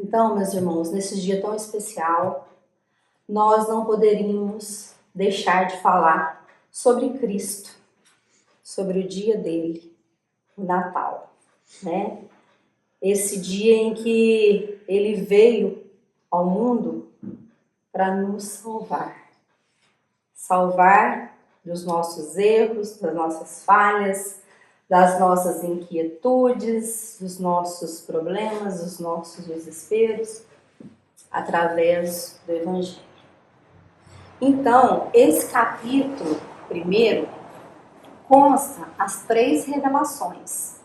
Então, meus irmãos, nesse dia tão especial, nós não poderíamos deixar de falar sobre Cristo, sobre o dia dele, o Natal, né? Esse dia em que ele veio ao mundo para nos salvar dos nossos erros, das nossas falhas, das nossas inquietudes, dos nossos problemas, dos nossos desesperos, através do Evangelho. Então, esse capítulo primeiro consta as 3 revelações.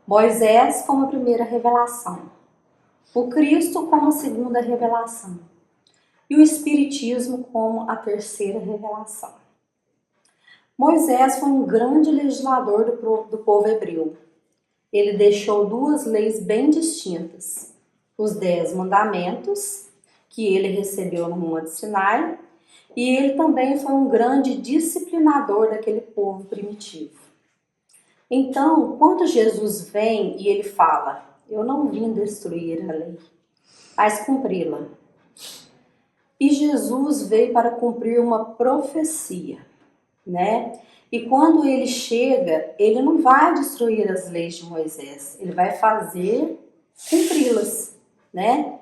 Moisés como a primeira revelação, o Cristo como a segunda revelação e o Espiritismo como a terceira revelação. Moisés foi um grande legislador do povo hebreu. Ele deixou 2 leis bem distintas: os 10 mandamentos, que ele recebeu no Monte Sinai, e ele também foi um grande disciplinador daquele povo primitivo. Então, quando Jesus vem e ele fala: eu não vim destruir a lei, mas cumpri-la. E Jesus veio para cumprir uma profecia, né? E quando ele chega, ele não vai destruir as leis de Moisés, ele vai fazer cumpri-las, né?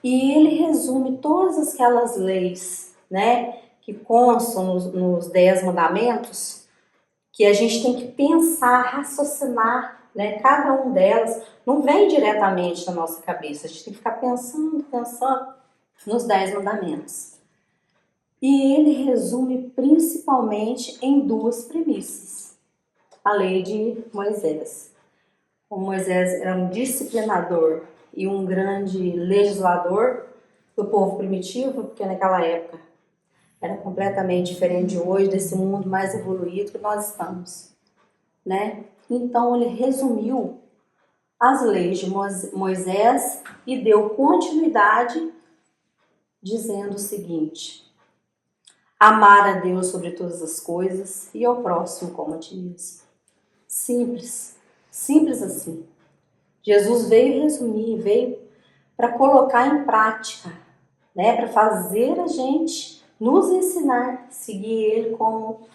E ele resume todas aquelas leis, né, que constam nos 10 mandamentos, que a gente tem que pensar, raciocinar, né? Cada um delas não vem diretamente na nossa cabeça, a gente tem que ficar pensando nos 10 mandamentos. E ele resume principalmente em 2 premissas. A lei de Moisés. Como Moisés era um disciplinador e um grande legislador do povo primitivo, porque naquela época era completamente diferente de hoje, desse mundo mais evoluído que nós estamos, né? Então ele resumiu as leis de Moisés e deu continuidade dizendo o seguinte: amar a Deus sobre todas as coisas e ao próximo como a ti mesmo. Simples, simples assim. Jesus veio resumir, veio para colocar em prática, né? Para fazer a gente nos ensinar, seguir ele como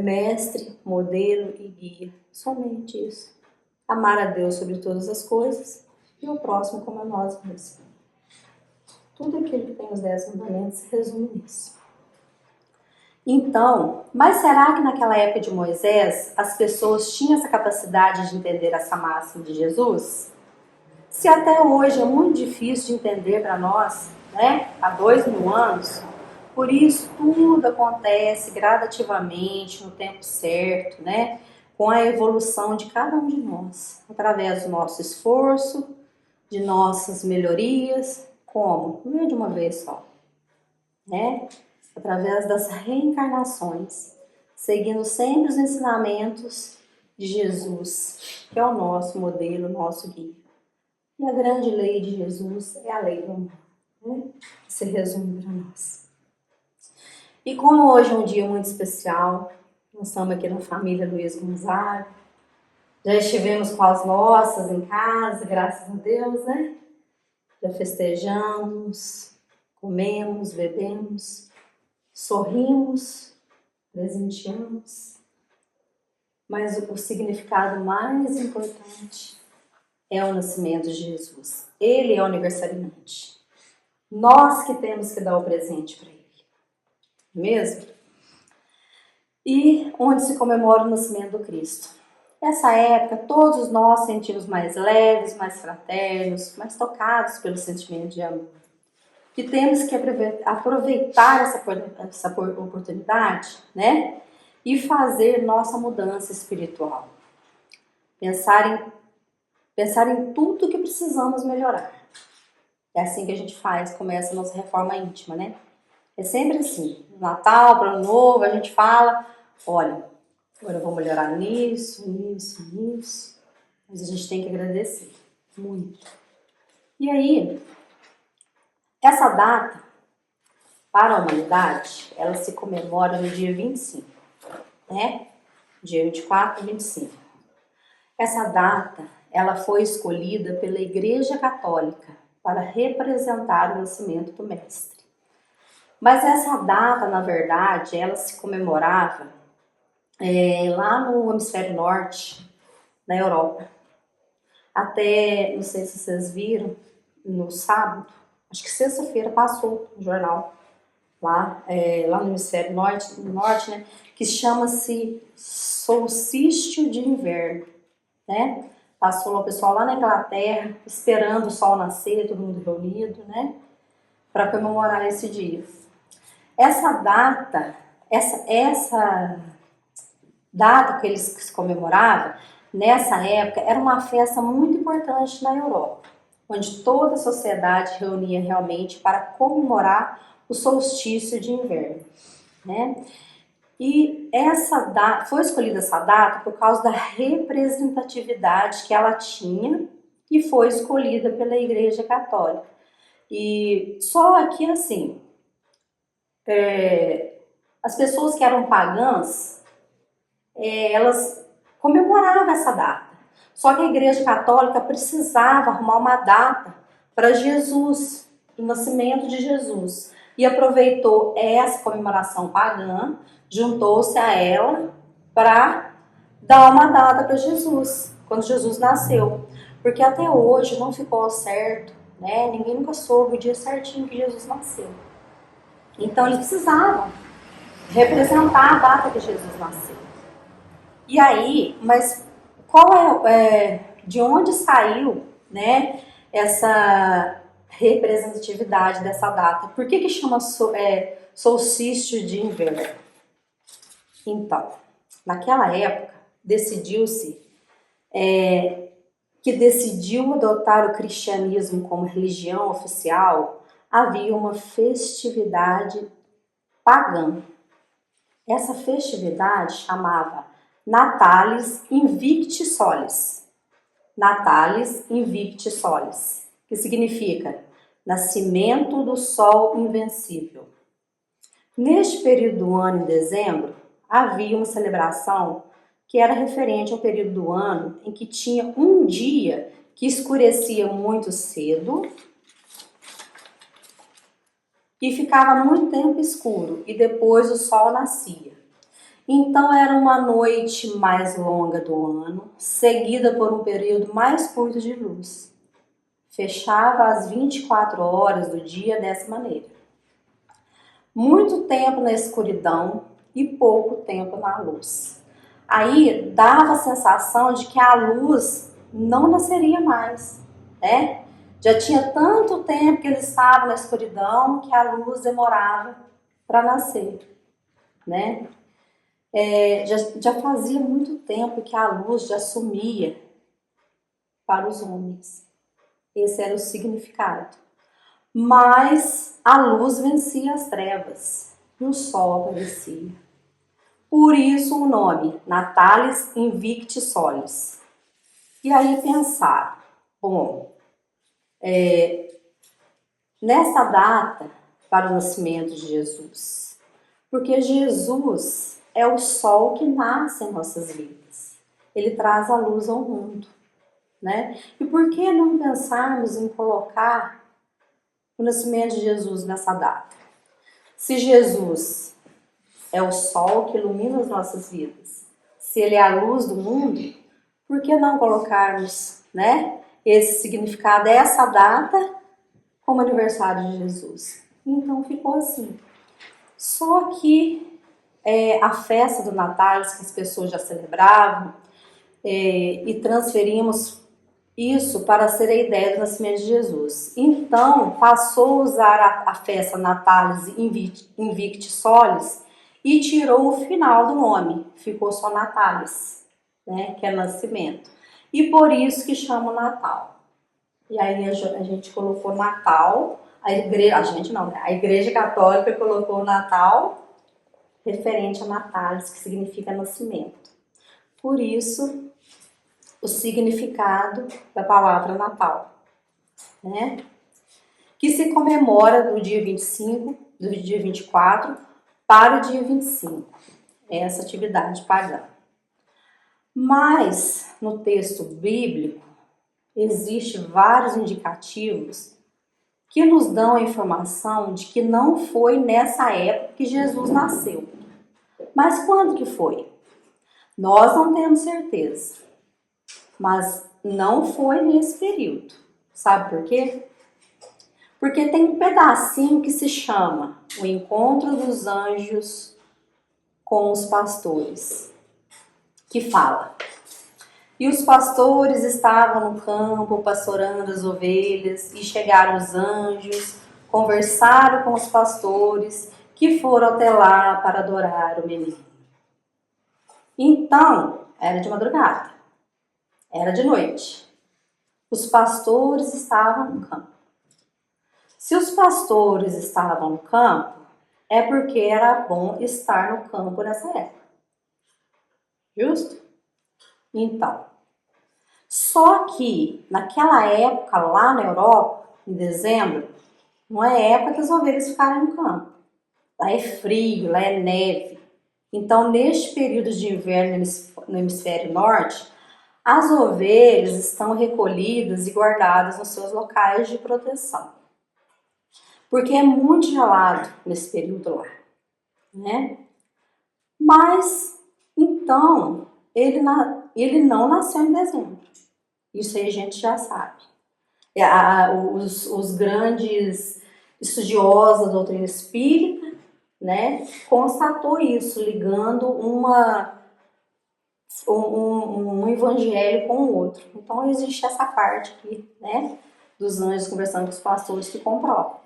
mestre, modelo e guia. Somente isso. Amar a Deus sobre todas as coisas e o próximo como a nós mesmos. Tudo aquilo que tem os 10 mandamentos se resume nisso. Então, mas será que naquela época de Moisés as pessoas tinham essa capacidade de entender essa máxima de Jesus? Se até hoje é muito difícil de entender para nós, né? Há 2000 anos, por isso tudo acontece gradativamente, no tempo certo, né? Com a evolução de cada um de nós, através do nosso esforço, de nossas melhorias. Como? Não é de uma vez só, né? Através das reencarnações, seguindo sempre os ensinamentos de Jesus, que é o nosso modelo, o nosso guia. E a grande lei de Jesus é a lei do amor, né? Que se resume para nós. E como hoje é um dia muito especial, nós estamos aqui na família Luiz Gonzaga, já estivemos com as nossas em casa, graças a Deus, né? Já festejamos, comemos, bebemos, sorrimos, presenteamos, mas o significado mais importante é o nascimento de Jesus. Ele é o aniversariante. Nós que temos que dar o presente para ele, mesmo? E onde se comemora o nascimento do Cristo. Nessa época, todos nós sentimos mais leves, mais fraternos, mais tocados pelo sentimento de amor. Que temos que aproveitar essa oportunidade, né? E fazer nossa mudança espiritual. Pensar em tudo que precisamos melhorar. É assim que a gente faz, começa a nossa reforma íntima, né? É sempre assim. No Natal, para o Ano Novo, a gente fala: olha, agora eu vou melhorar nisso. Mas a gente tem que agradecer muito. E aí, essa data, para a humanidade, ela se comemora no dia 25, né? Dia 24 e 25. Essa data, ela foi escolhida pela Igreja Católica para representar o nascimento do Mestre. Mas essa data, na verdade, ela se comemorava lá no hemisfério norte, na Europa. Até, não sei se vocês viram, no sábado, acho que sexta-feira passou no jornal, lá no hemisfério norte, né, que chama-se solstício de inverno, né? Passou o pessoal lá na Inglaterra, esperando o sol nascer, todo mundo reunido, né, para comemorar esse dia. Essa data que eles comemoravam, nessa época, era uma festa muito importante na Europa, onde toda a sociedade reunia realmente para comemorar o solstício de inverno, né? E foi escolhida essa data por causa da representatividade que ela tinha e foi escolhida pela Igreja Católica. E só que assim, as pessoas que eram pagãs, elas comemoravam essa data. Só que a Igreja Católica precisava arrumar uma data para Jesus, o nascimento de Jesus. E aproveitou essa comemoração pagã, juntou-se a ela para dar uma data para Jesus, quando Jesus nasceu. Porque até hoje não ficou certo, né? Ninguém nunca soube o dia certinho que Jesus nasceu. Então eles precisavam representar a data que Jesus nasceu. E aí, mas de onde saiu, né, essa representatividade dessa data? Por que chama solstício de inverno? Então, naquela época, decidiu-se que decidiu adotar o cristianismo como religião oficial, havia uma festividade pagã. Essa festividade chamava Natalis Invicti Solis. Natalis Invicti Solis, que significa Nascimento do Sol Invencível. Neste período do ano, em dezembro, havia uma celebração que era referente ao período do ano em que tinha um dia que escurecia muito cedo e ficava muito tempo escuro e depois o sol nascia. Então era uma noite mais longa do ano, seguida por um período mais curto de luz. Fechava as 24 horas do dia dessa maneira. Muito tempo na escuridão e pouco tempo na luz. Aí dava a sensação de que a luz não nasceria mais, né? Já tinha tanto tempo que eles estavam na escuridão que a luz demorava para nascer, né? Já fazia muito tempo que a luz já sumia para os homens. Esse era o significado. Mas a luz vencia as trevas e o sol aparecia. Por isso o nome, Natalis Invicti Solis. E aí pensar, bom, nessa data para o nascimento de Jesus, porque Jesus é o sol que nasce em nossas vidas. Ele traz a luz ao mundo, né? E por que não pensarmos em colocar o nascimento de Jesus nessa data? Se Jesus é o sol que ilumina as nossas vidas, se ele é a luz do mundo, por que não colocarmos, né, esse significado, essa data, como aniversário de Jesus? Então ficou assim. Só que a festa do Natal, que as pessoas já celebravam, e transferimos isso para ser a ideia do nascimento de Jesus. Então, passou a usar a festa Natalis Invicti Solis e tirou o final do nome. Ficou só Natalis, né, que é nascimento. E por isso que chama Natal. E aí a gente colocou Natal, a Igreja Católica colocou Natal referente a Natalis, que significa nascimento. Por isso, o significado da palavra Natal, né? Que se comemora do dia 25, do dia 24 para o dia 25, essa atividade pagã. Mas, no texto bíblico, existem vários indicativos que nos dão a informação de que não foi nessa época que Jesus nasceu. Mas quando que foi? Nós não temos certeza, mas não foi nesse período. Sabe por quê? Porque tem um pedacinho que se chama o encontro dos anjos com os pastores, que fala: e os pastores estavam no campo pastorando as ovelhas, e chegaram os anjos, conversaram com os pastores, que foram até lá para adorar o menino. Então, era de madrugada, era de noite. Os pastores estavam no campo. Se os pastores estavam no campo, é porque era bom estar no campo nessa época. Justo? Então, só que naquela época, lá na Europa, em dezembro, não é época que as ovelhas ficarem no campo. Lá é frio, lá é neve. Então, neste período de inverno no hemisfério norte, as ovelhas estão recolhidas e guardadas nos seus locais de proteção. Porque é muito gelado nesse período lá, né? Mas, então, ele não nasceu em dezembro. Isso aí a gente já sabe. Os grandes estudiosos da doutrina espírita, né, constatou isso, ligando um evangelho com o outro. Então, existe essa parte aqui, né, dos anjos conversando com os pastores que comprovam.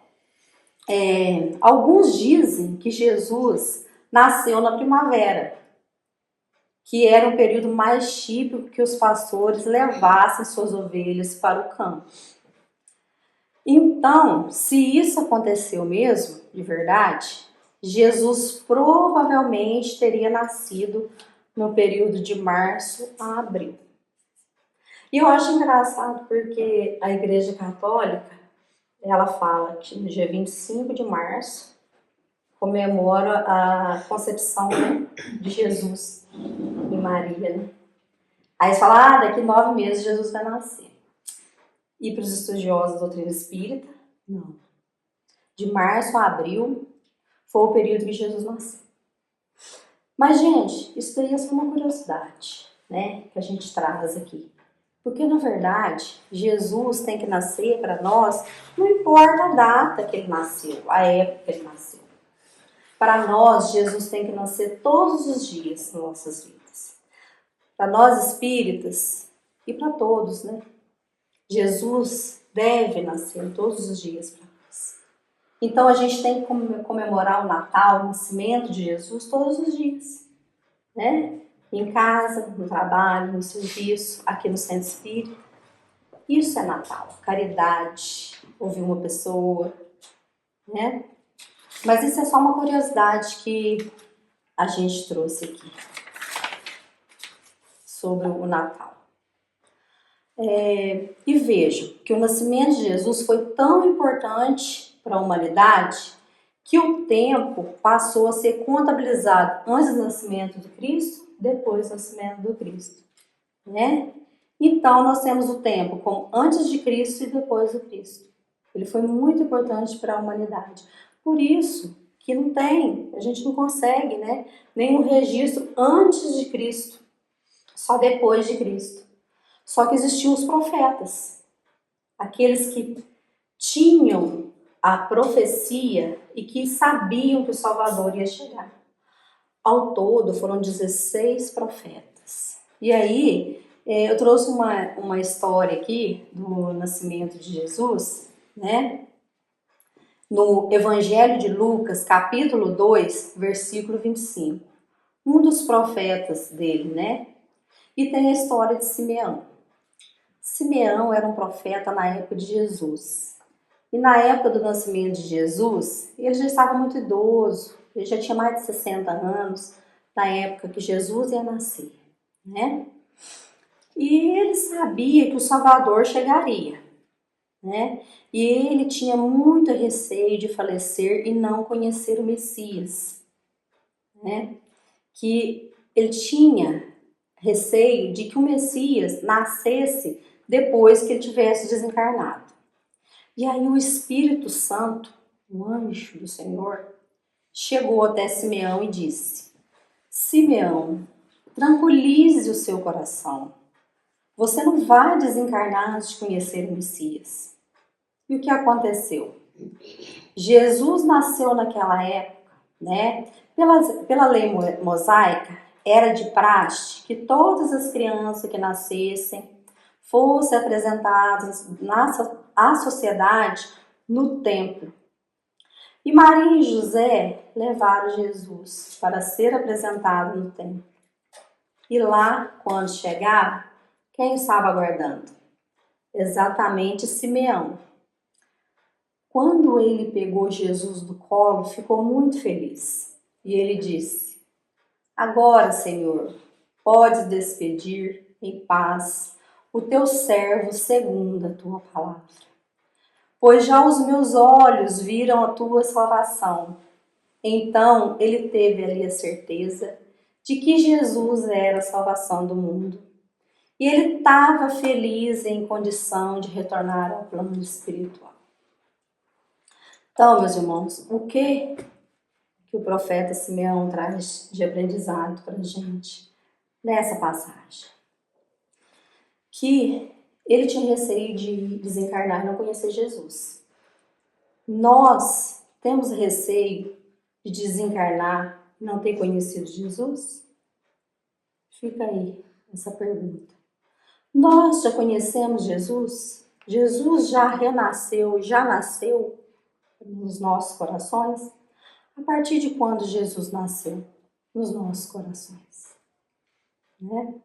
Alguns dizem que Jesus nasceu na primavera, que era um período mais típico que os pastores levassem suas ovelhas para o campo. Então, se isso aconteceu mesmo, de verdade, Jesus provavelmente teria nascido no período de março a abril. E eu acho engraçado porque a Igreja Católica, ela fala que no dia 25 de março comemora a concepção, né, de Jesus e Maria, né? Aí eles falam, daqui 9 meses Jesus vai nascer. E para os estudiosos da doutrina espírita, não. De março a abril foi o período que Jesus nasceu. Mas, gente, isso daí é só uma curiosidade, né, que a gente traz aqui. Porque, na verdade, Jesus tem que nascer para nós, não importa a data que ele nasceu, a época que ele nasceu. Para nós, Jesus tem que nascer todos os dias nas nossas vidas. Para nós espíritas e para todos, né? Jesus deve nascer todos os dias para nós. Então, a gente tem que comemorar o Natal, o nascimento de Jesus todos os dias, né? Em casa, no trabalho, no serviço, aqui no centro espírita. Isso é Natal, caridade, ouvir uma pessoa, né? Mas isso é só uma curiosidade que a gente trouxe aqui sobre o Natal. E vejo que o nascimento de Jesus foi tão importante para a humanidade que o tempo passou a ser contabilizado antes do nascimento do Cristo, depois do nascimento do Cristo, né? Então, nós temos o tempo como antes de Cristo e depois do Cristo. Ele foi muito importante para a humanidade. Por isso que a gente não consegue, né, nenhum registro antes de Cristo, só depois de Cristo. Só que existiam os profetas, aqueles que tinham a profecia e que sabiam que o Salvador ia chegar. Ao todo, foram 16 profetas. E aí, eu trouxe uma história aqui do nascimento de Jesus, né? No Evangelho de Lucas, capítulo 2, versículo 25. Um dos profetas dele, né? E tem a história de Simeão. Simeão era um profeta na época de Jesus. E na época do nascimento de Jesus, ele já estava muito idoso, ele já tinha mais de 60 anos, na época que Jesus ia nascer, né? E ele sabia que o Salvador chegaria, né? E ele tinha muito receio de falecer e não conhecer o Messias, né? Que ele tinha receio de que o Messias nascesse depois que ele tivesse desencarnado. E aí o Espírito Santo, o anjo do Senhor, chegou até Simeão e disse: Simeão, tranquilize o seu coração. Você não vai desencarnar antes de conhecer o Messias. E o que aconteceu? Jesus nasceu naquela época, né? Pela lei mosaica, era de praxe que todas as crianças que nascessem fossem apresentadas à sociedade no templo. E Maria e José levaram Jesus para ser apresentado no templo. E lá, quando chegaram, quem estava aguardando? Exatamente Simeão. Quando ele pegou Jesus do colo, ficou muito feliz. E ele disse: Agora, Senhor, podes despedir em paz o teu servo segundo a tua palavra. Pois já os meus olhos viram a tua salvação. Então ele teve ali a certeza de que Jesus era a salvação do mundo. E ele estava feliz em condição de retornar ao plano espiritual. Então, meus irmãos, o que o profeta Simeão traz de aprendizado para a gente nessa passagem? Que ele tinha receio de desencarnar e não conhecer Jesus. Nós temos receio de desencarnar e não ter conhecido Jesus? Fica aí essa pergunta. Nós já conhecemos Jesus? Jesus já renasceu, já nasceu nos nossos corações? A partir de quando Jesus nasceu nos nossos corações? Né?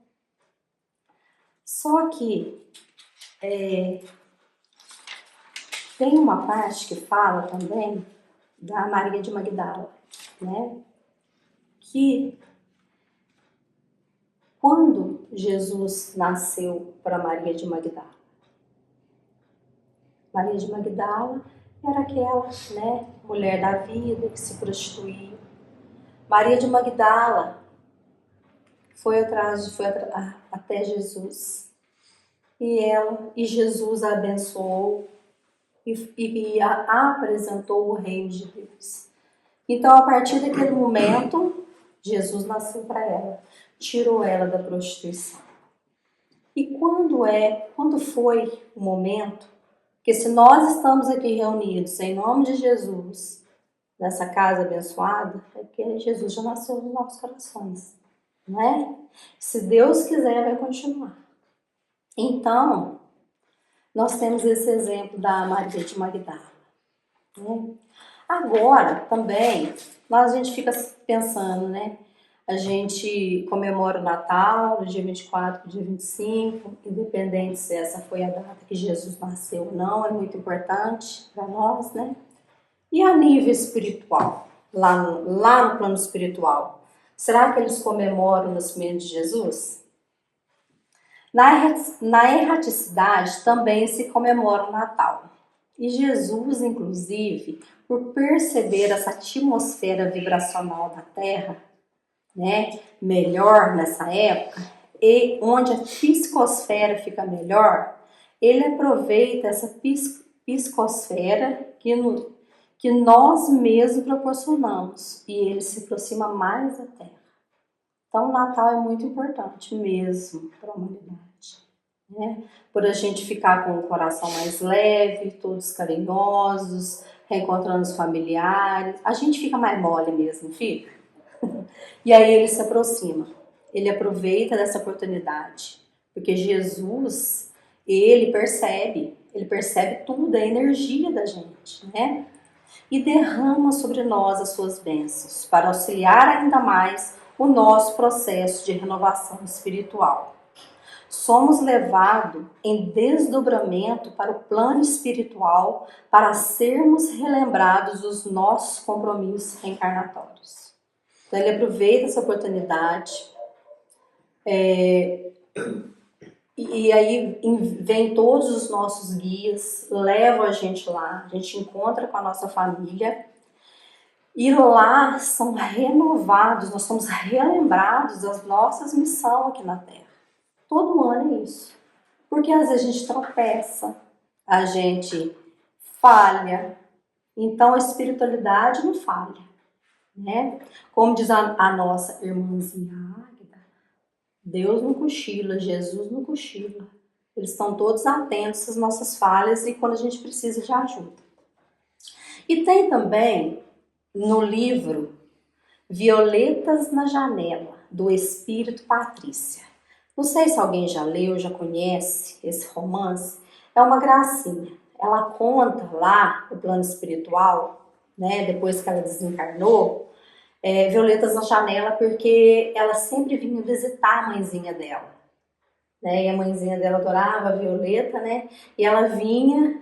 Só que tem uma parte que fala também da Maria de Magdala, né? Que quando Jesus nasceu para Maria de Magdala, Maria de Magdala era aquela, né, mulher da vida que se prostituía. Maria de Magdala foi até Jesus e Jesus a abençoou e a apresentou o reino de Deus. Então, a partir daquele momento, Jesus nasceu para ela, tirou ela da prostituição. E quando foi o momento, porque se nós estamos aqui reunidos em nome de Jesus, nessa casa abençoada, é porque Jesus já nasceu nos nossos corações, né? Se Deus quiser, vai continuar. Então, nós temos esse exemplo da Maria de Magdala, né? Agora, também, a gente fica pensando, né? A gente comemora o Natal, do dia 24 para o dia 25, independente se essa foi a data que Jesus nasceu ou não, é muito importante para nós, né? E a nível espiritual, lá no plano espiritual, será que eles comemoram o nascimento de Jesus? Na erraticidade também se comemora o Natal. E Jesus, inclusive, por perceber essa atmosfera vibracional da Terra, né, melhor nessa época, e onde a psicosfera fica melhor, ele aproveita essa psicosfera que nós mesmos proporcionamos e ele se aproxima mais da Terra. Então o Natal é muito importante mesmo para a humanidade, né? Por a gente ficar com o coração mais leve, todos carinhosos, reencontrando os familiares, a gente fica mais mole mesmo, fica. E aí ele se aproxima, ele aproveita dessa oportunidade, porque Jesus, ele percebe tudo, a energia da gente, né? E derrama sobre nós as suas bênçãos, para auxiliar ainda mais o nosso processo de renovação espiritual. Somos levados em desdobramento para o plano espiritual para sermos relembrados dos nossos compromissos reencarnatórios. Então ele aproveita essa oportunidade e aí vem todos os nossos guias, levam a gente lá, a gente encontra com a nossa família e lá são renovados, nós somos relembrados das nossas missões aqui na Terra. Todo ano é isso. Porque às vezes a gente tropeça, a gente falha. Então a espiritualidade não falha, né? Como diz a nossa irmãzinha Águida, Deus não cochila, Jesus não cochila. Eles estão todos atentos às nossas falhas e quando a gente precisa de ajuda. E tem também no livro Violetas na Janela, do Espírito Patrícia. Não sei se alguém já leu, já conhece esse romance. É uma gracinha. Ela conta lá no plano espiritual, né, depois que ela desencarnou, Violetas na Janela, porque ela sempre vinha visitar a mãezinha dela. Né, e a mãezinha dela adorava a Violeta, né? E ela vinha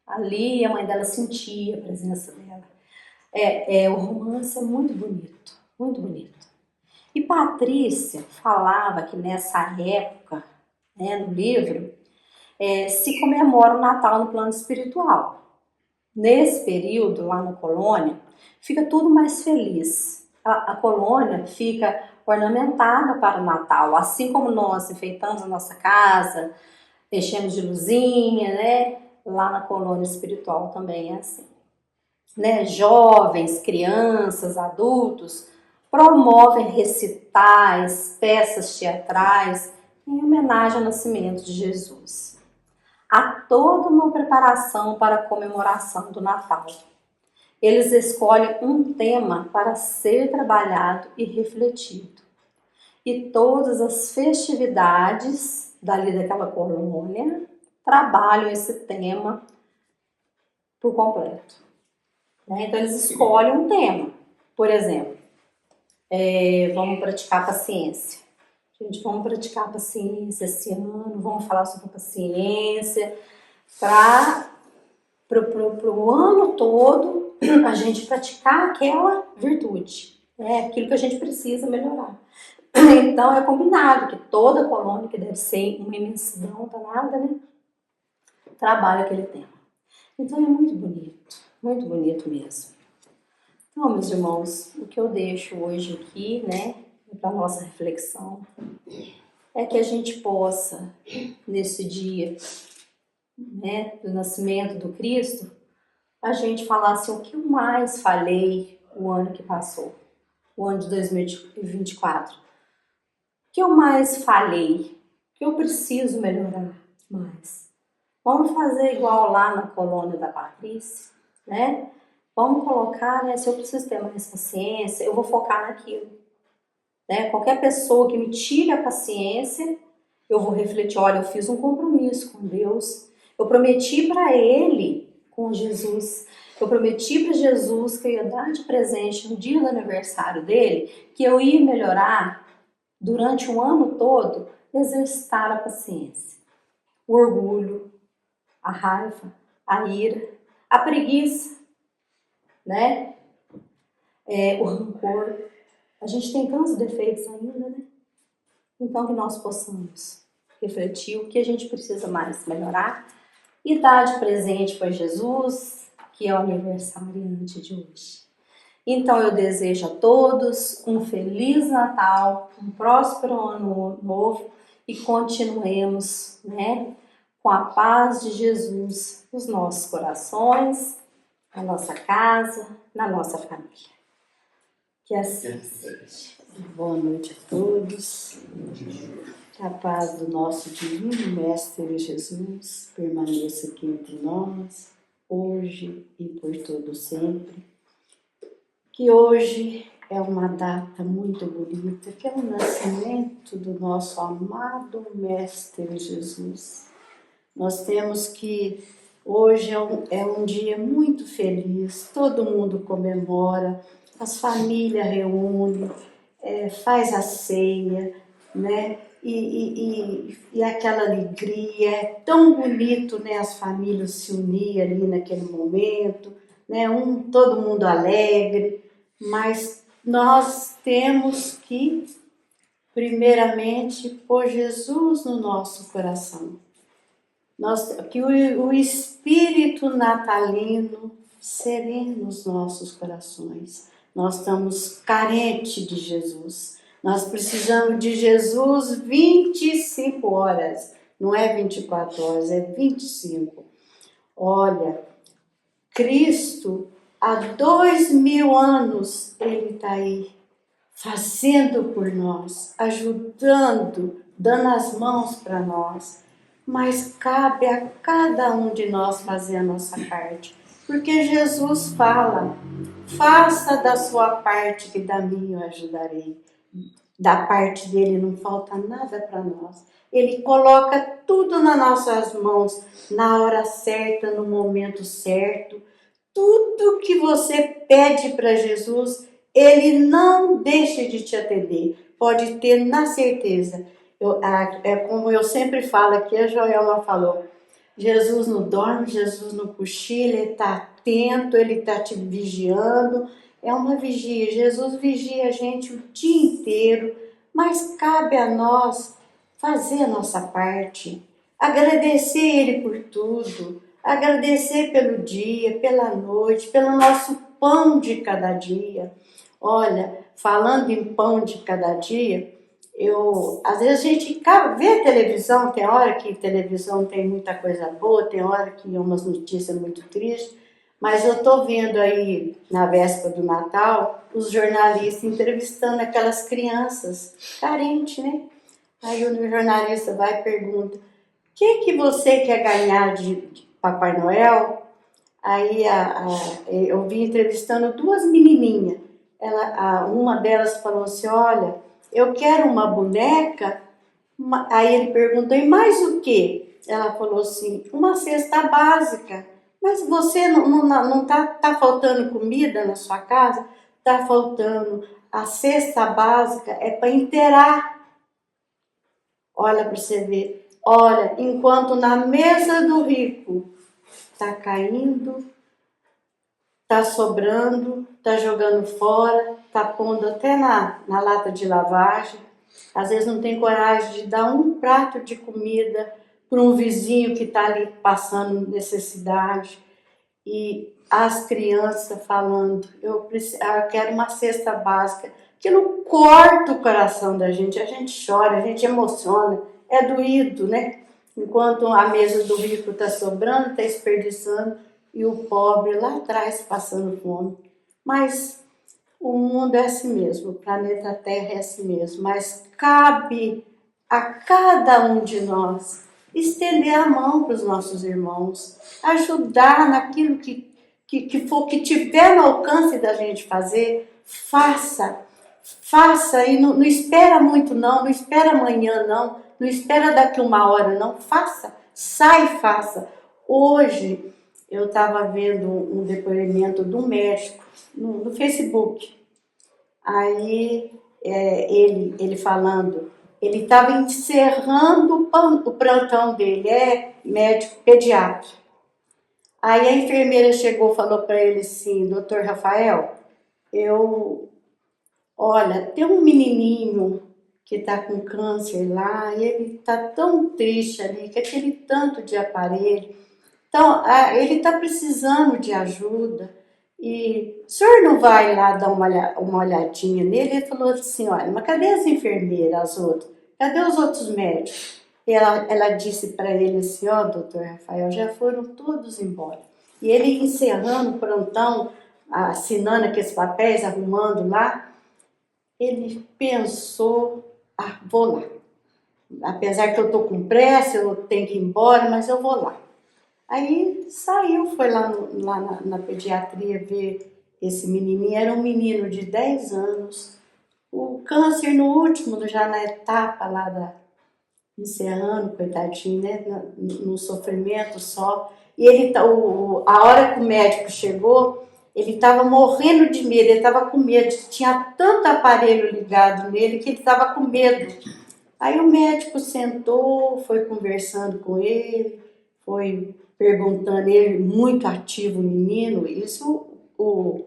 ali e a mãe dela sentia a presença dela. O romance é muito bonito, muito bonito. E Patrícia falava que nessa época, né, no livro, se comemora o Natal no plano espiritual. Nesse período, lá na colônia, fica tudo mais feliz. A colônia fica ornamentada para o Natal, assim como nós enfeitamos a nossa casa, enchemos de luzinha, né? Lá na colônia espiritual também é assim. Né? Jovens, crianças, adultos promovem recitais, peças teatrais em homenagem ao nascimento de Jesus. Há toda uma preparação para a comemoração do Natal. Eles escolhem um tema para ser trabalhado e refletido. E todas as festividades dali daquela colônia trabalham esse tema por completo. Então eles escolhem um tema. Por exemplo, vamos praticar paciência. Gente, vamos praticar paciência esse ano, vamos falar sobre paciência para o ano todo a gente praticar aquela virtude, aquilo que a gente precisa melhorar. Então é combinado que toda colônia, que deve ser uma imensidão danada, né, trabalha aquele tema. Então é muito bonito mesmo. Então, meus irmãos, o que eu deixo hoje aqui, né, para nossa reflexão, é que a gente possa, nesse dia, né, do nascimento do Cristo, a gente falar assim, o que eu mais falei o ano que passou, o ano de 2024. O que eu mais falei, o que eu preciso melhorar mais. Vamos fazer igual lá na colônia da Patrícia, né? Vamos colocar, né, se eu preciso ter mais paciência, eu vou focar naquilo. Né? Qualquer pessoa que me tire a paciência, eu vou refletir, olha, eu fiz um compromisso com Deus, eu prometi para Ele, com Jesus, eu prometi para Jesus que eu ia dar de presente no dia do aniversário dele, que eu ia melhorar durante um ano todo, exercitar a paciência, o orgulho, a raiva, a ira, a preguiça, né? O rancor. A gente tem tantos defeitos ainda, né? Então que nós possamos refletir o que a gente precisa mais melhorar e dar de presente para Jesus, que é o aniversariante de hoje. Então eu desejo a todos um feliz Natal, um próspero ano novo e continuemos, né, com a paz de Jesus nos nossos corações, na nossa casa, na nossa família. Que assim seja. Boa noite a todos. Que a paz do nosso divino Mestre Jesus permaneça aqui entre nós, hoje e por todo sempre. Que hoje é uma data muito bonita, que é o nascimento do nosso amado Mestre Jesus. Nós temos que hoje é um dia muito feliz, todo mundo comemora, as famílias reúnem, faz a ceia, né? E aquela alegria, é tão bonito, né? As famílias se unirem ali naquele momento, né? Todo mundo alegre, mas nós temos que, primeiramente, pôr Jesus no nosso coração. Que o espírito natalino serene nos nossos corações. Nós estamos carentes de Jesus. Nós precisamos de Jesus 25 horas. Não é 24 horas, é 25. Olha, Cristo, há 2000 anos, Ele está aí, fazendo por nós, ajudando, dando as mãos para nós. Mas cabe a cada um de nós fazer a nossa parte. Porque Jesus fala, faça da sua parte que da minha eu ajudarei. Da parte dele não falta nada para nós. Ele coloca tudo nas nossas mãos, na hora certa, no momento certo. Tudo que você pede para Jesus, Ele não deixa de te atender. Pode ter na certeza. É como eu sempre falo aqui, a Joelma falou. Jesus não dorme, Jesus não cochila, Ele está atento, Ele está te vigiando. É uma vigia. Jesus vigia a gente o dia inteiro, mas cabe a nós fazer a nossa parte. Agradecer Ele por tudo. Agradecer pelo dia, pela noite, pelo nosso pão de cada dia. Olha, falando em pão de cada dia, às vezes a gente vê televisão, tem hora que televisão tem muita coisa boa, tem hora que é umas notícias muito tristes, mas eu estou vendo aí, na véspera do Natal, os jornalistas entrevistando aquelas crianças carentes, né? Aí o jornalista vai e pergunta, o que você quer ganhar de Papai Noel? Aí eu vim entrevistando duas menininhas. Uma delas falou assim, olha, eu quero uma boneca. Aí ele perguntou, e mais o quê? Ela falou assim, uma cesta básica. Mas você não tá faltando comida na sua casa? Tá faltando. A cesta básica é para inteirar. Olha para você ver. Olha, enquanto na mesa do rico está caindo, está sobrando, está jogando fora, está pondo até na lata de lavagem. Às vezes não tem coragem de dar um prato de comida para um vizinho que está ali passando necessidade. E as crianças falando, eu quero uma cesta básica. Aquilo corta o coração da gente, a gente chora, a gente emociona, é doído, né? Enquanto a mesa do rico está sobrando, está desperdiçando, e o pobre lá atrás passando fome. Mas o mundo é assim mesmo, o planeta Terra é assim mesmo, mas cabe a cada um de nós estender a mão para os nossos irmãos, ajudar naquilo que tiver no alcance da gente fazer, faça e não espera muito não espera amanhã não espera daqui uma hora não, faça, sai e faça. Hoje eu estava vendo um depoimento de um médico no Facebook, aí ele falando, ele estava encerrando o plantão dele, é médico pediatra. Aí a enfermeira chegou e falou para ele assim, doutor Rafael, olha, tem um menininho que está com câncer lá, e ele está tão triste ali, com aquele tanto de aparelho. Então, ele está precisando de ajuda. E o senhor não vai lá dar uma olhadinha nele? Ele falou assim, olha, mas cadê as enfermeiras, as outras? Cadê os outros médicos? E ela disse para ele assim, ó, doutor Rafael, já foram todos embora. E ele encerrando o plantão, assinando aqueles papéis, arrumando lá, ele pensou, vou lá. Apesar que eu estou com pressa, eu tenho que ir embora, mas eu vou lá. Aí saiu, foi lá na pediatria ver esse menininho. Era um menino de 10 anos. O câncer no último, já na etapa lá encerrando, coitadinho, né? No sofrimento só. E a hora que o médico chegou, ele estava morrendo de medo, ele estava com medo. Tinha tanto aparelho ligado nele que ele estava com medo. Aí o médico sentou, foi conversando com ele, foi perguntando, ele muito ativo, o menino, isso o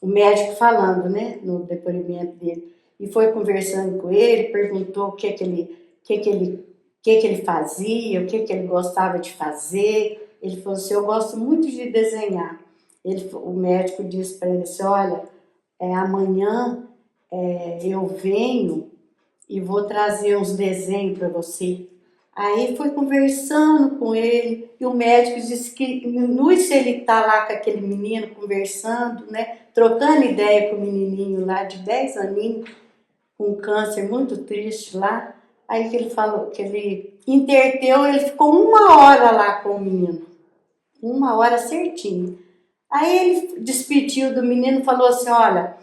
médico falando, né, no depoimento dele. E foi conversando com ele, perguntou o que ele fazia, o que ele gostava de fazer. Ele falou assim, eu gosto muito de desenhar. O médico disse para ele assim, olha, amanhã eu venho e vou trazer uns desenhos para você. Aí foi conversando com ele, e o médico disse que no se ele tá lá com aquele menino conversando, né, trocando ideia com o menininho lá de 10 aninhos, com câncer muito triste lá, aí que ele falou, que ele interteu, ele ficou 1 hora lá com o menino, 1 hora certinho. Aí ele despediu do menino e falou assim, olha,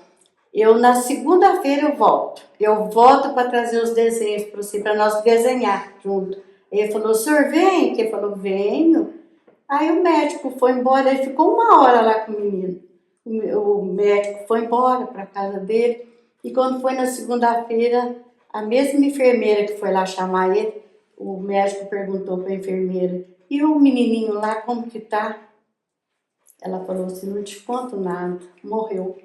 eu na segunda-feira eu volto para trazer os desenhos para você, para nós desenhar junto. Ele falou, o senhor vem? Ele falou, venho. Aí o médico foi embora, ele ficou 1 hora lá com o menino. O médico foi embora para a casa dele, e quando foi na segunda-feira, a mesma enfermeira que foi lá chamar ele, o médico perguntou para a enfermeira, e o menininho lá, como que tá? Ela falou assim, não te conto nada, morreu.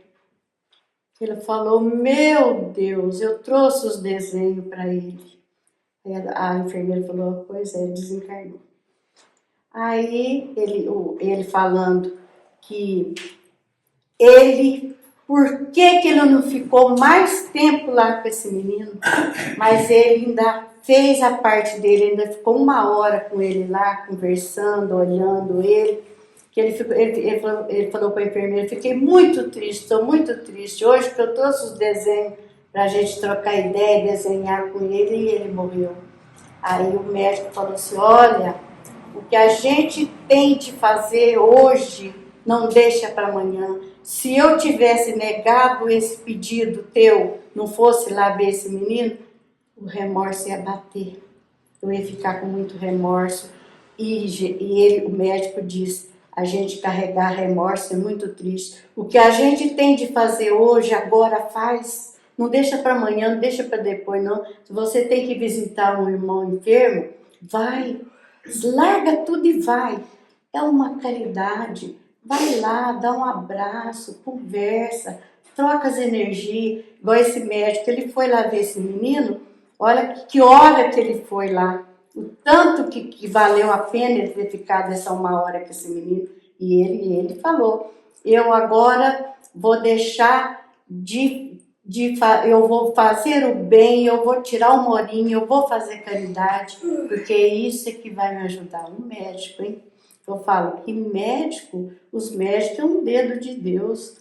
Ele falou, meu Deus, eu trouxe os desenhos para ele. Aí a enfermeira falou, pois é, desencarnou. Aí ele falando que por que ele não ficou mais tempo lá com esse menino? Mas ele ainda fez a parte dele, ainda ficou 1 hora com ele lá, conversando, olhando ele. Que ele falou para a enfermeira, fiquei muito triste, estou muito triste. Hoje que eu trouxe os desenhos para a gente trocar ideia, desenhar com ele, e ele morreu. Aí o médico falou assim, olha, o que a gente tem de fazer hoje, não deixa para amanhã. Se eu tivesse negado esse pedido teu, não fosse lá ver esse menino, o remorso ia bater. Eu ia ficar com muito remorso. O médico disse, a gente carregar remorso é muito triste. O que a gente tem de fazer hoje, agora faz. Não deixa para amanhã, não deixa para depois, não. Se você tem que visitar um irmão enfermo, vai. Larga tudo e vai. É uma caridade. Vai lá, dá um abraço, conversa, troca as energias. Igual esse médico, ele foi lá ver esse menino. Olha que hora que ele foi lá. O tanto que valeu a pena ele ter ficado essa 1 hora com esse menino. E ele falou, eu agora vou deixar eu vou fazer o bem, eu vou tirar o morinho, eu vou fazer caridade, porque isso é que vai me ajudar. Um médico, hein? Eu falo que os médicos é um dedo de Deus.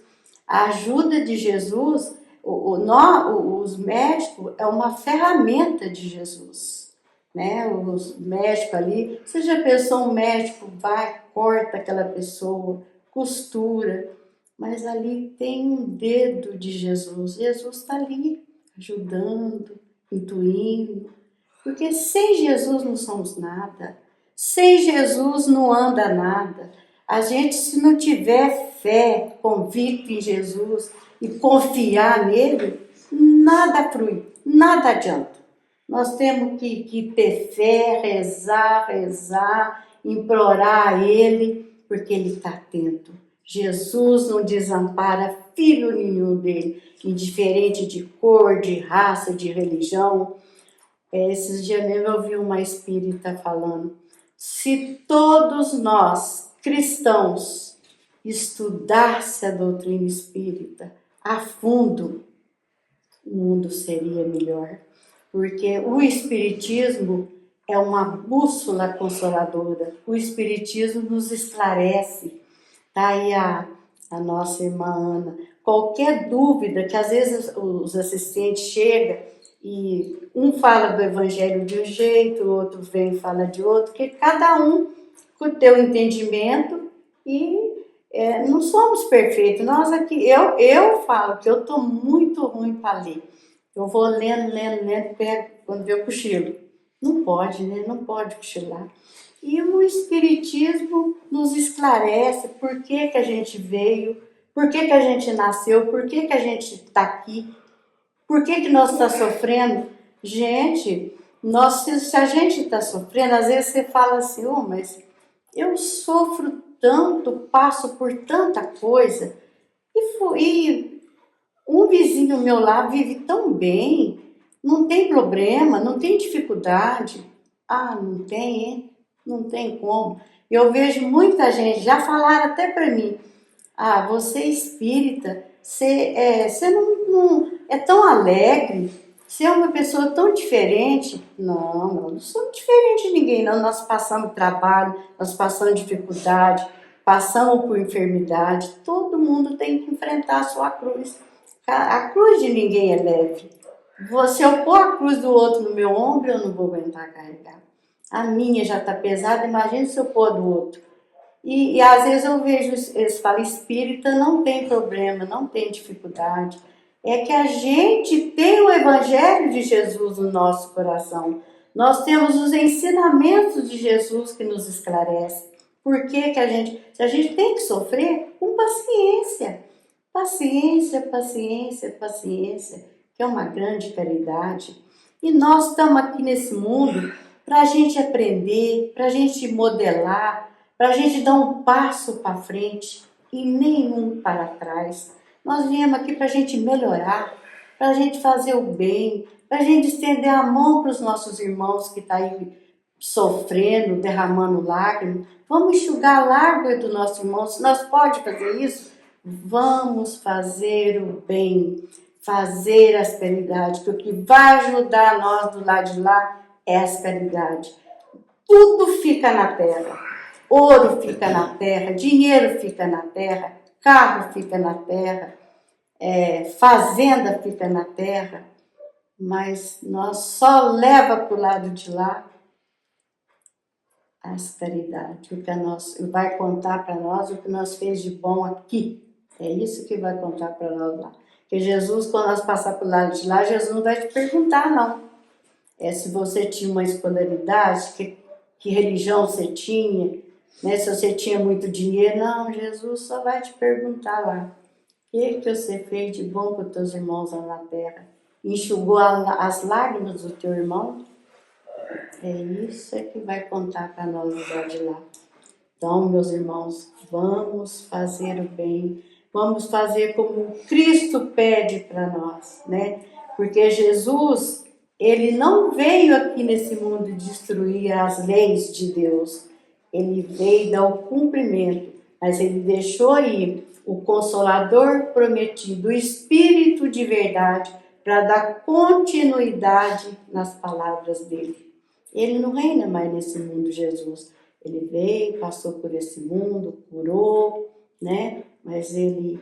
A ajuda de Jesus, os médicos é uma ferramenta de Jesus. Né? Os médicos ali, você já pensou, um médico vai, corta aquela pessoa, costura, mas ali tem um dedo de Jesus. Jesus está ali, ajudando, intuindo, porque sem Jesus não somos nada, sem Jesus não anda nada. A gente, se não tiver fé, convicto em Jesus e confiar nele, nada flui, nada adianta. Nós temos que ter fé, rezar, implorar a Ele, porque Ele está atento. Jesus não desampara filho nenhum dele, indiferente de cor, de raça, de religião. Esses dias mesmo eu vi uma espírita falando, se todos nós, cristãos, estudasse a doutrina espírita a fundo, o mundo seria melhor. Porque o Espiritismo é uma bússola consoladora. O Espiritismo nos esclarece. Tá aí a nossa irmã Ana. Qualquer dúvida, que às vezes os assistentes chegam e um fala do Evangelho de um jeito, o outro vem e fala de outro, que cada um com o teu entendimento e não somos perfeitos. Nós aqui, eu falo que eu estou muito ruim para ler. Eu vou lendo, pego, quando vê o cochilo. Não pode, né? Não pode cochilar. E o Espiritismo nos esclarece por que a gente veio, por que a gente nasceu, por que a gente está aqui, por que nós estamos sofrendo. Gente, se a gente está sofrendo, às vezes você fala assim, mas eu sofro tanto, passo por tanta coisa, e um vizinho meu lá vive tão bem, não tem problema, não tem dificuldade. Ah, não tem, hein? Não tem como. Eu vejo muita gente, já falaram até para mim, você é espírita, você não é tão alegre, Você é uma pessoa tão diferente. Não, não sou diferente de ninguém, não. Nós passamos trabalho, nós passamos dificuldade, passamos por enfermidade. Todo mundo tem que enfrentar a sua cruz. A cruz de ninguém é leve. Se eu pôr a cruz do outro no meu ombro, eu não vou aguentar carregar. A minha já está pesada, imagina se eu pôr do outro. E às vezes eu vejo, eles falam, espírita não tem problema, não tem dificuldade. É que a gente tem o Evangelho de Jesus no nosso coração. Nós temos os ensinamentos de Jesus que nos esclarecem. Por que se a gente tem que sofrer, com paciência. Paciência, paciência, paciência, que é uma grande caridade. E nós estamos aqui nesse mundo para a gente aprender, para a gente modelar, para a gente dar um passo para frente e nenhum para trás. Nós viemos aqui para a gente melhorar, para a gente fazer o bem, para a gente estender a mão para os nossos irmãos que estão aí sofrendo, derramando lágrimas. Vamos enxugar a lágrima do nosso irmão. Se nós podemos fazer isso, vamos fazer o bem, fazer a asperidade, porque o que vai ajudar nós do lado de lá é a asperidade. Tudo fica na terra. Ouro fica na terra, dinheiro fica na terra, carro fica na terra, fazenda fica na terra, mas nós só leva para o lado de lá a asperidade, o que vai contar para nós o que nós fez de bom aqui. É isso que vai contar para nós lá. Porque Jesus, quando nós passar para o lado de lá, Jesus não vai te perguntar, não. Se você tinha uma escolaridade, que religião você tinha, né? Se você tinha muito dinheiro, não, Jesus só vai te perguntar lá. O que você fez de bom para os teus irmãos lá na terra? Enxugou as lágrimas do teu irmão? É isso que vai contar para nós do lado de lá. Então, meus irmãos, vamos fazer o bem, vamos fazer como Cristo pede para nós, né? Porque Jesus, ele não veio aqui nesse mundo destruir as leis de Deus, ele veio dar o cumprimento, mas ele deixou aí o Consolador prometido, o Espírito de verdade, para dar continuidade nas palavras dele. Ele não reina mais nesse mundo, Jesus. Ele veio, passou por esse mundo, curou, né? Mas ele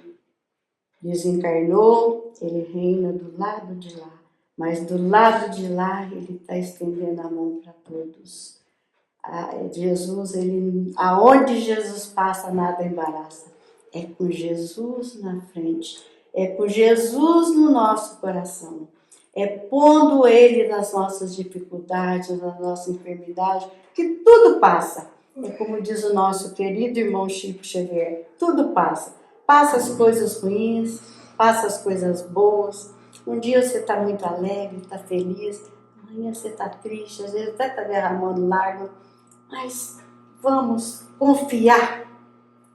desencarnou, ele reina do lado de lá. Mas do lado de lá, ele está estendendo a mão para todos. Jesus, aonde Jesus passa, nada embaraça. É com Jesus na frente. É com Jesus no nosso coração. É pondo ele nas nossas dificuldades, nas nossas enfermidades, que tudo passa. É como diz o nosso querido irmão Chico Xavier, tudo passa. Passa as coisas ruins, passa as coisas boas. Um dia você está muito alegre, está feliz, amanhã você está triste, às vezes até está derramando lágrimas, mas vamos confiar,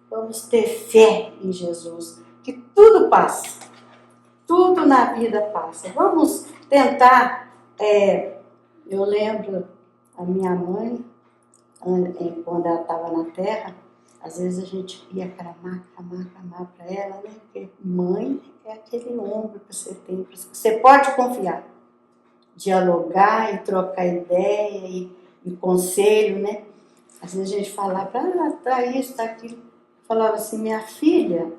vamos ter fé em Jesus, que tudo passa, tudo na vida passa. Vamos tentar, eu lembro a minha mãe, quando ela estava na terra, às vezes a gente ia clamar para ela, né? Porque mãe é aquele ombro que você tem, que você pode confiar, dialogar e trocar ideia e conselho, né? Às vezes a gente falava, tá isso, tá aquilo. Falava assim, minha filha,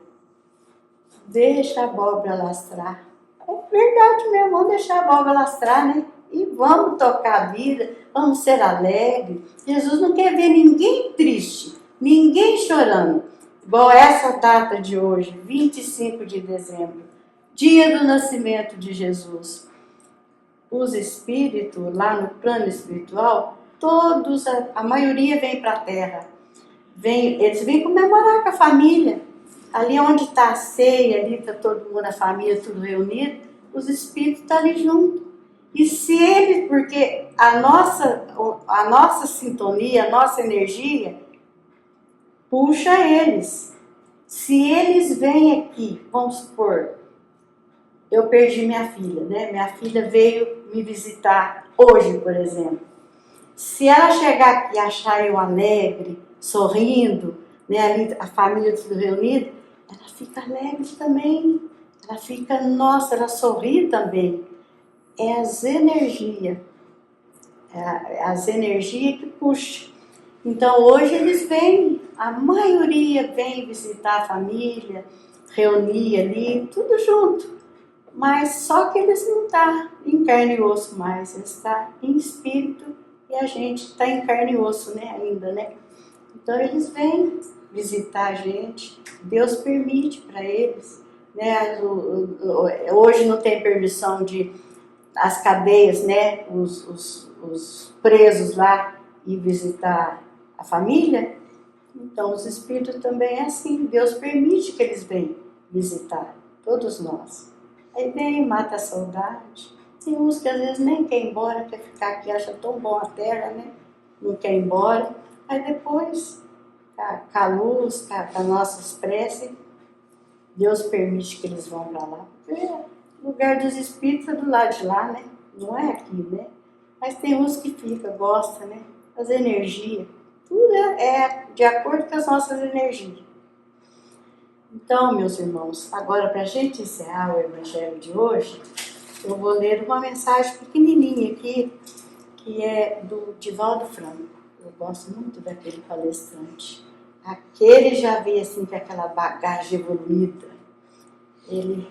deixa a abóbora lastrar. É verdade mesmo, vamos deixar a abóbora lastrar, né? E vamos tocar a vida, vamos ser alegres. Jesus não quer ver ninguém triste, ninguém chorando. Igual essa data de hoje, 25 de dezembro, dia do nascimento de Jesus. Os espíritos, lá no plano espiritual, todos, a maioria vem para a Terra. Eles vêm comemorar com a família. Ali onde está a ceia, ali está todo mundo, a família, tudo reunido, os espíritos estão ali junto. E se eles, porque a nossa sintonia, a nossa energia, puxa eles. Se eles vêm aqui, vamos supor, eu perdi minha filha, né? Minha filha veio me visitar hoje, por exemplo. Se ela chegar aqui e achar eu alegre, sorrindo, né? Ali a família tudo reunida, ela fica alegre também. Ela fica, nossa, ela sorri também. é as energias. As energias que puxam. Então hoje eles vêm, a maioria vem visitar a família, reunir ali, tudo junto. Mas só que eles não estão em carne e osso mais, eles estão em espírito e a gente está em carne e osso, né, ainda, né? Então eles vêm visitar a gente, Deus permite para eles, né? Hoje não tem permissão de as cadeias, né? Os presos lá ir visitar a família. Então os espíritos também é assim, Deus permite que eles venham visitar todos nós. Aí vem, mata a saudade. Tem uns que às vezes nem quer ir embora, quer ficar aqui, acha tão bom a terra, né? Não quer ir embora. Aí depois, com a luz, com as nossas preces, Deus permite que eles vão para lá. Porque o lugar dos espíritos é do lado de lá, né? Não é aqui, né? Mas tem uns que ficam, gostam, né? As energias. Tudo é de acordo com as nossas energias. Então, meus irmãos, agora para a gente encerrar o Evangelho de hoje, eu vou ler uma mensagem pequenininha aqui, que é do Divaldo Franco. Eu gosto muito daquele palestrante. Aquele já veio assim com aquela bagagem evoluída. Ele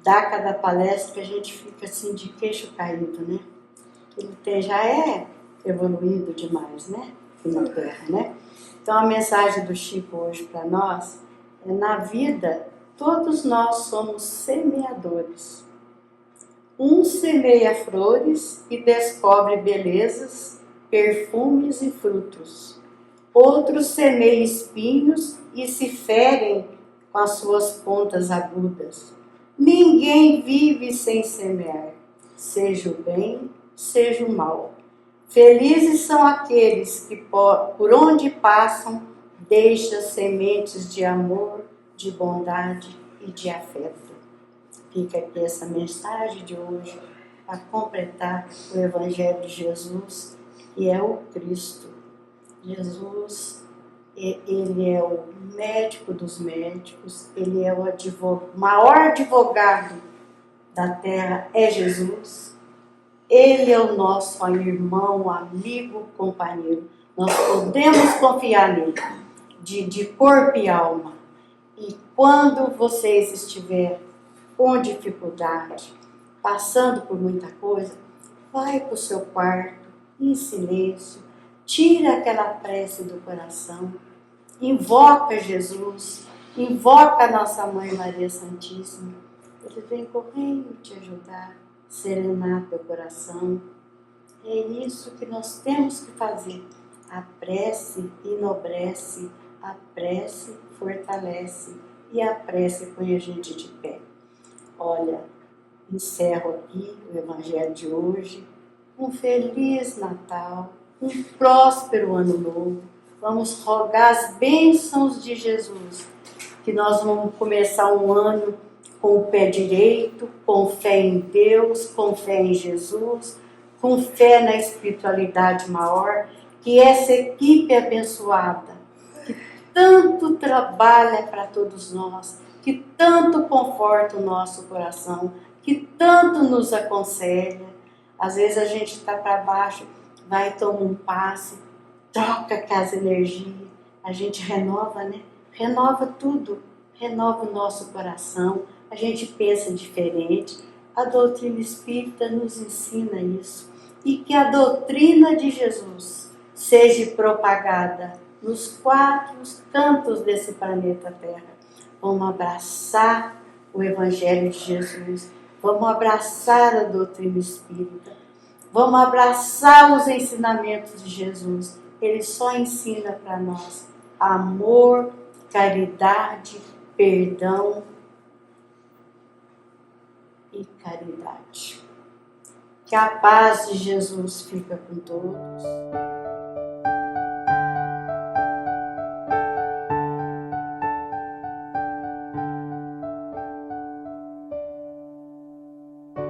dá cada palestra que a gente fica assim de queixo caído, né? Ele já é evoluído demais, né? Aqui na Terra, né? Então a mensagem do Chico hoje para nós é: na vida todos nós somos semeadores. Um semeia flores e descobre belezas, perfumes e frutos. Outros semeiam espinhos e se ferem com as suas pontas agudas. Ninguém vive sem semear, seja o bem, seja o mal. Felizes são aqueles que por onde passam deixam sementes de amor, de bondade e de afeto. Fica aqui essa mensagem de hoje para completar o Evangelho de Jesus, que é o Cristo. Jesus, ele é o médico dos médicos, ele é o maior advogado da terra, é Jesus. Ele é o nosso irmão, amigo, companheiro. Nós podemos confiar nele, de corpo e alma. E quando vocês estiverem com dificuldade, passando por muita coisa, vai para o seu quarto, em silêncio, tira aquela prece do coração, invoca Jesus, invoca a nossa Mãe Maria Santíssima. Ele vem correndo te ajudar, serenar teu coração. É isso que nós temos que fazer. A prece enobrece, a prece fortalece e a prece põe a gente de pé. Olha, encerro aqui o Evangelho de hoje. Um Feliz Natal, um próspero Ano Novo. Vamos rogar as bênçãos de Jesus, que nós vamos começar um ano com o pé direito, com fé em Deus, com fé em Jesus, com fé na espiritualidade maior, que essa equipe abençoada, que tanto trabalha para todos nós, que tanto conforta o nosso coração, que tanto nos aconselha. Às vezes a gente está para baixo, vai, toma um passe, troca com as energias, a gente renova, né? Renova tudo, renova o nosso coração, a gente pensa diferente. A doutrina espírita nos ensina isso. E que a doutrina de Jesus seja propagada nos 4 cantos desse planeta Terra. Vamos abraçar o Evangelho de Jesus, vamos abraçar a doutrina espírita, vamos abraçar os ensinamentos de Jesus. Ele só ensina para nós amor, caridade, perdão e caridade. Que a paz de Jesus fica com todos.